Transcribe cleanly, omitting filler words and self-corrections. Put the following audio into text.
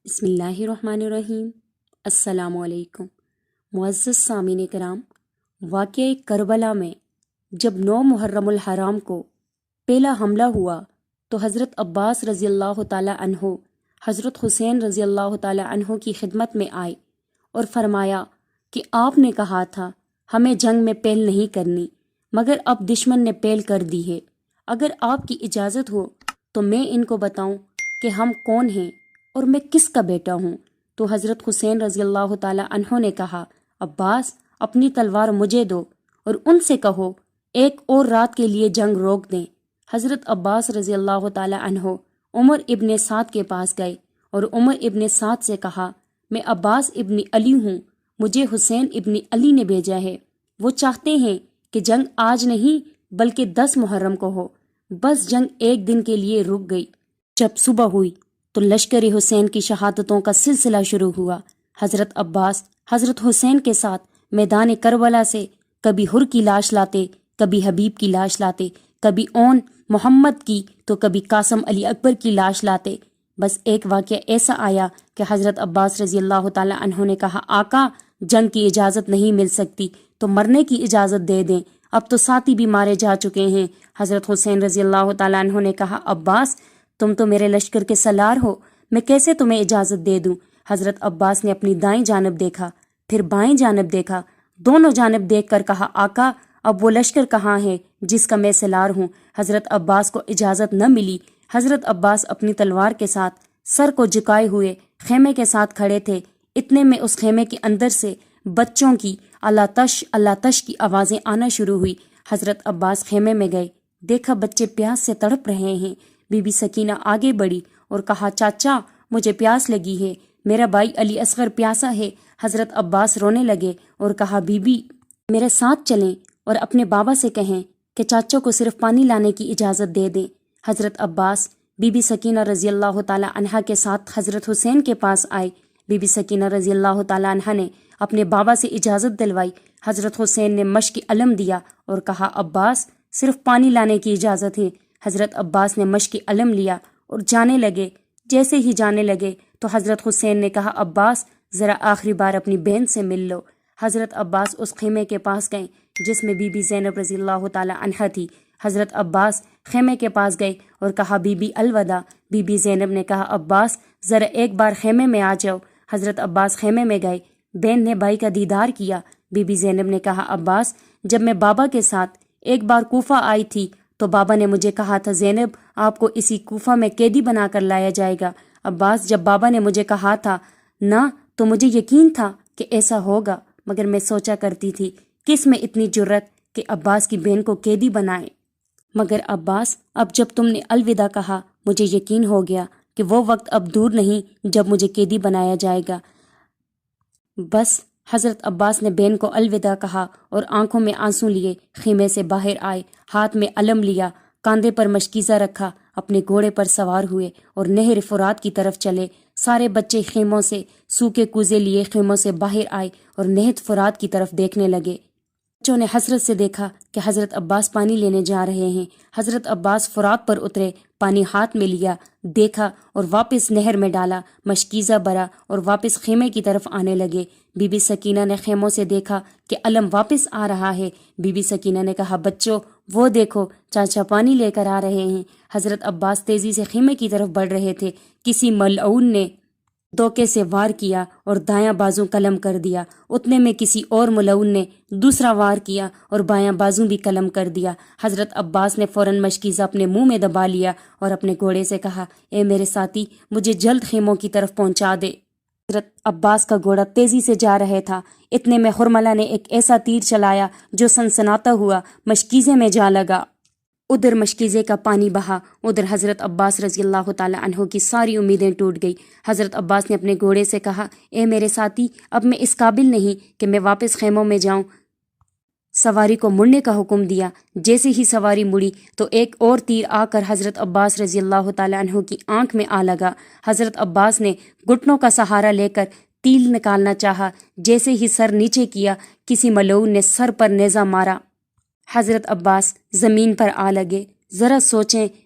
بسم اللہ الرحمن الرحیم۔ السلام علیکم معزز سامعین کرام، واقعہ کربلا میں جب 9 محرم الحرام کو پہلا حملہ ہوا تو حضرت عباس رضی اللہ تعالیٰ عنہ حضرت حسین رضی اللہ تعالیٰ عنہ کی خدمت میں آئے اور فرمایا کہ آپ نے کہا تھا ہمیں جنگ میں پہل نہیں کرنی، مگر اب دشمن نے پہل کر دی ہے۔ اگر آپ کی اجازت ہو تو میں ان کو بتاؤں کہ ہم کون ہیں اور میں کس کا بیٹا ہوں۔ تو حضرت حسین رضی اللہ تعالیٰ عنہ نے کہا، عباس اپنی تلوار مجھے دو اور ان سے کہو ایک اور رات کے لیے جنگ روک دیں۔ حضرت عباس رضی اللہ تعالیٰ عنہ عمر ابن سعد کے پاس گئے اور عمر ابن سعد سے کہا، میں عباس ابن علی ہوں، مجھے حسین ابن علی نے بھیجا ہے، وہ چاہتے ہیں کہ جنگ آج نہیں بلکہ 10 محرم کو ہو۔ بس جنگ ایک دن کے لیے رک گئی۔ جب صبح ہوئی تو لشکر حسین کی شہادتوں کا سلسلہ شروع ہوا۔ حضرت عباس حضرت حسین کے ساتھ میدان کربلا سے کبھی حر کی لاش لاتے، کبھی حبیب کی لاش لاتے، کبھی اون محمد کی تو کبھی قاسم علی اکبر کی لاش لاتے۔ بس ایک واقعہ ایسا آیا کہ حضرت عباس رضی اللہ تعالیٰ عنہ نے کہا، آقا جنگ کی اجازت نہیں مل سکتی تو مرنے کی اجازت دے دیں، اب تو ساتھی بھی مارے جا چکے ہیں۔ حضرت حسین رضی اللہ تعالیٰ عنہ نے کہا، عباس تم تو میرے لشکر کے سالار ہو، میں کیسے تمہیں اجازت دے دوں؟ حضرت عباس نے اپنی دائیں جانب دیکھا، پھر بائیں جانب دیکھا، دونوں جانب دیکھ کر کہا، آقا اب وہ لشکر کہاں ہے جس کا میں سالار ہوں؟ حضرت عباس کو اجازت نہ ملی۔ حضرت عباس اپنی تلوار کے ساتھ سر کو جھکائے ہوئے خیمے کے ساتھ کھڑے تھے۔ اتنے میں اس خیمے کے اندر سے بچوں کی اللہ تش کی آوازیں آنا شروع ہوئی۔ حضرت عباس خیمے میں گئے، دیکھا بچے پیاس سے تڑپ رہے ہیں۔ بی بی سکینہ آگے بڑھی اور کہا، چاچا مجھے پیاس لگی ہے، میرا بھائی علی اصغر پیاسا ہے۔ حضرت عباس رونے لگے اور کہا، بی بی میرے ساتھ چلیں اور اپنے بابا سے کہیں کہ چاچا کو صرف پانی لانے کی اجازت دے دیں۔ حضرت عباس بی بی سکینہ رضی اللہ تعالیٰ عنہا کے ساتھ حضرت حسین کے پاس آئے۔ بی بی سکینہ رضی اللہ تعالیٰ عنہا نے اپنے بابا سے اجازت دلوائی۔ حضرت حسین نے مشق علم دیا اور کہا، عباس صرف پانی لانے کی اجازت ہے۔ حضرت عباس نے مشق علم لیا اور جانے لگے۔ جیسے ہی جانے لگے تو حضرت حسین نے کہا، عباس ذرا آخری بار اپنی بہن سے مل لو۔ حضرت عباس اس خیمے کے پاس گئے جس میں بی بی زینب رضی اللہ تعالیٰ عنہا تھی۔ حضرت عباس خیمے کے پاس گئے اور کہا، بی بی الوداع۔ بی بی زینب نے کہا، عباس ذرا ایک بار خیمے میں آ جاؤ۔ حضرت عباس خیمے میں گئے، بہن نے بھائی کا دیدار کیا۔ بی بی زینب نے کہا، عباس جب میں بابا کے ساتھ ایک بار کوفہ آئی تھی تو بابا نے مجھے کہا تھا، زینب آپ کو اسی کوفہ میں قیدی بنا کر لایا جائے گا۔ عباس جب بابا نے مجھے کہا تھا نہ تو مجھے یقین تھا کہ ایسا ہوگا، مگر میں سوچا کرتی تھی کس میں اتنی جرت کہ عباس کی بہن کو قیدی بنائے، مگر عباس اب جب تم نے الوداع کہا مجھے یقین ہو گیا کہ وہ وقت اب دور نہیں جب مجھے قیدی بنایا جائے گا۔ بس حضرت عباس نے بہن کو الوداع کہا اور آنکھوں میں آنسو لیے خیمے سے باہر آئے، ہاتھ میں علم لیا، کاندھے پر مشکیزہ رکھا، اپنے گھوڑے پر سوار ہوئے اور نہر فرات کی طرف چلے۔ سارے بچے خیموں سے سوکھے کوزے لیے خیموں سے باہر آئے اور نہر فرات کی طرف دیکھنے لگے۔ بچوں نے حسرت سے دیکھا کہ حضرت عباس پانی لینے جا رہے ہیں۔ حضرت عباس فرات پر اترے، پانی ہاتھ میں لیا، دیکھا اور واپس نہر میں ڈالا، مشکیزہ بھرا اور واپس خیمے کی طرف آنے لگے۔ بی بی سکینہ نے خیموں سے دیکھا کہ علم واپس آ رہا ہے۔ بی بی سکینہ نے کہا، بچوں وہ دیکھو چاچا پانی لے کر آ رہے ہیں۔ حضرت عباس تیزی سے خیمے کی طرف بڑھ رہے تھے، کسی ملعون نے دھوکے سے وار کیا اور دایاں بازو قلم کر دیا۔ اتنے میں کسی اور ملعون نے دوسرا وار کیا اور بایاں بازو بھی قلم کر دیا۔ حضرت عباس نے فوراً مشکیزہ اپنے منہ میں دبا لیا اور اپنے گھوڑے سے کہا، اے میرے ساتھی مجھے جلد خیموں کی طرف پہنچا دے۔ حضرت عباس کا گھوڑا تیزی سے جا رہا تھا۔ اتنے میں خرملہ نے ایک ایسا تیر چلایا جو سنسناتا ہوا مشکیزے میں جا لگا۔ ادھر مشکیزے کا پانی بہا، ادھر حضرت عباس رضی اللہ تعالیٰ عنہ کی ساری امیدیں ٹوٹ گئی۔ حضرت عباس نے اپنے گھوڑے سے کہا، اے میرے ساتھی اب میں اس قابل نہیں کہ میں واپس خیموں میں جاؤں۔ سواری کو مڑنے کا حکم دیا۔ جیسے ہی سواری مڑی تو ایک اور تیر آ کر حضرت عباس رضی اللہ تعالیٰ عنہ کی آنکھ میں آ لگا۔ حضرت عباس نے گھٹنوں کا سہارا لے کر تیر نکالنا چاہا، جیسے ہی سر نیچے کیا کسی ملعون نے سر پر نیزہ مارا۔ حضرت عباس زمین پر آ لگے۔ ذرا سوچیں